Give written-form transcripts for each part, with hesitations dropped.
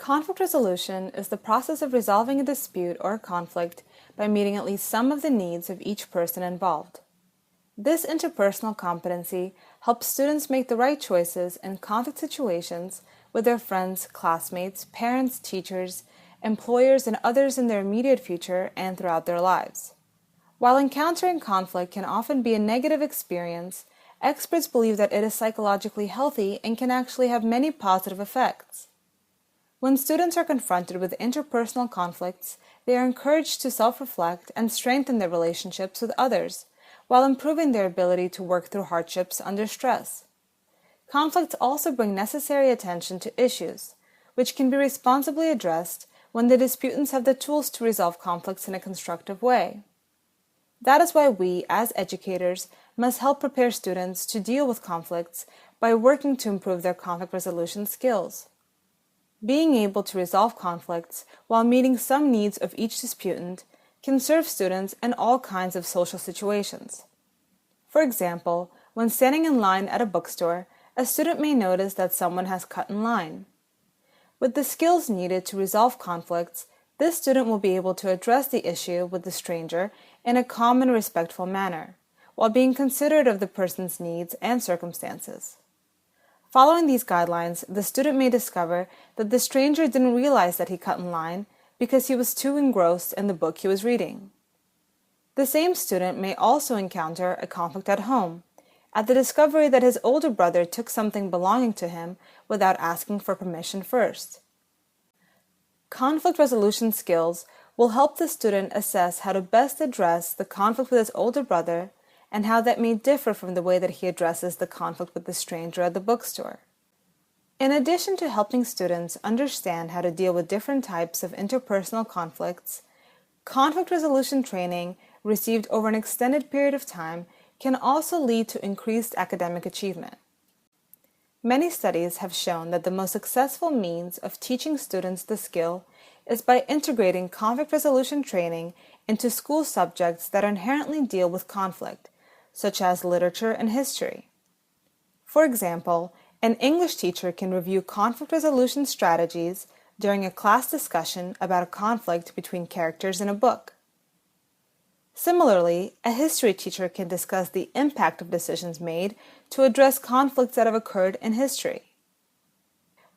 Conflict resolution is the process of resolving a dispute or a conflict by meeting at least some of the needs of each person involved. This interpersonal competency helps students make the right choices in conflict situations with their friends, classmates, parents, teachers, employers, and others in their immediate future and throughout their lives. While encountering conflict can often be a negative experience, experts believe that it is psychologically healthy and can actually have many positive effects. When students are confronted with interpersonal conflicts, they are encouraged to self-reflect and strengthen their relationships with others, while improving their ability to work through hardships under stress. Conflicts also bring necessary attention to issues, which can be responsibly addressed when the disputants have the tools to resolve conflicts in a constructive way. That is why we, as educators, must help prepare students to deal with conflicts by working to improve their conflict resolution skills. Being able to resolve conflicts while meeting some needs of each disputant can serve students in all kinds of social situations. For example, when standing in line at a bookstore, a student may notice that someone has cut in line. With the skills needed to resolve conflicts, this student will be able to address the issue with the stranger in a calm and respectful manner, while being considerate of the person's needs and circumstances. Following these guidelines, the student may discover that the stranger didn't realize that he cut in line because he was too engrossed in the book he was reading. The same student may also encounter a conflict at home, at the discovery that his older brother took something belonging to him without asking for permission first. Conflict resolution skills will help the student assess how to best address the conflict with his older brother and how that may differ from the way that he addresses the conflict with the stranger at the bookstore. In addition to helping students understand how to deal with different types of interpersonal conflicts, conflict resolution training received over an extended period of time can also lead to increased academic achievement. Many studies have shown that the most successful means of teaching students the skill is by integrating conflict resolution training into school subjects that inherently deal with conflict, such as literature and history. For example, an English teacher can review conflict resolution strategies during a class discussion about a conflict between characters in a book. Similarly, a history teacher can discuss the impact of decisions made to address conflicts that have occurred in history.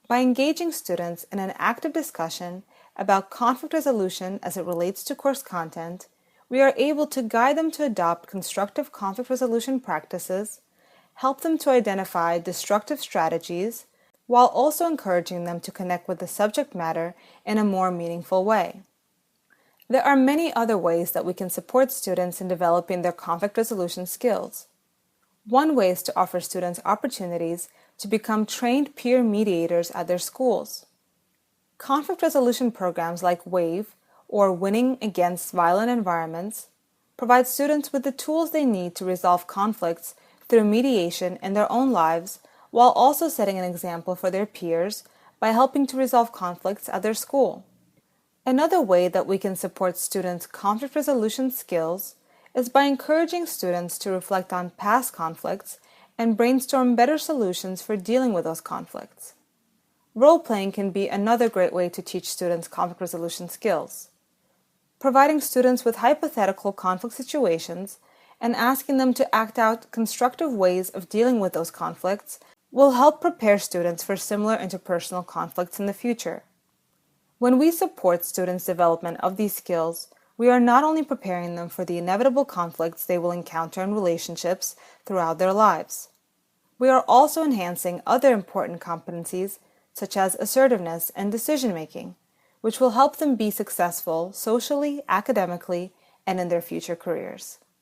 By engaging students in an active discussion about conflict resolution as it relates to course content, we are able to guide them to adopt constructive conflict resolution practices, help them to identify destructive strategies, while also encouraging them to connect with the subject matter in a more meaningful way. There are many other ways that we can support students in developing their conflict resolution skills. One way is to offer students opportunities to become trained peer mediators at their schools. Conflict resolution programs like WAVE, or Winning Against Violent Environments, provide students with the tools they need to resolve conflicts through mediation in their own lives, while also setting an example for their peers by helping to resolve conflicts at their school. Another way that we can support students' conflict resolution skills is by encouraging students to reflect on past conflicts and brainstorm better solutions for dealing with those conflicts. Role-playing can be another great way to teach students conflict resolution skills. Providing students with hypothetical conflict situations and asking them to act out constructive ways of dealing with those conflicts will help prepare students for similar interpersonal conflicts in the future. When we support students' development of these skills, we are not only preparing them for the inevitable conflicts they will encounter in relationships throughout their lives. We are also enhancing other important competencies such as assertiveness and decision-making, which will help them be successful socially, academically, and in their future careers.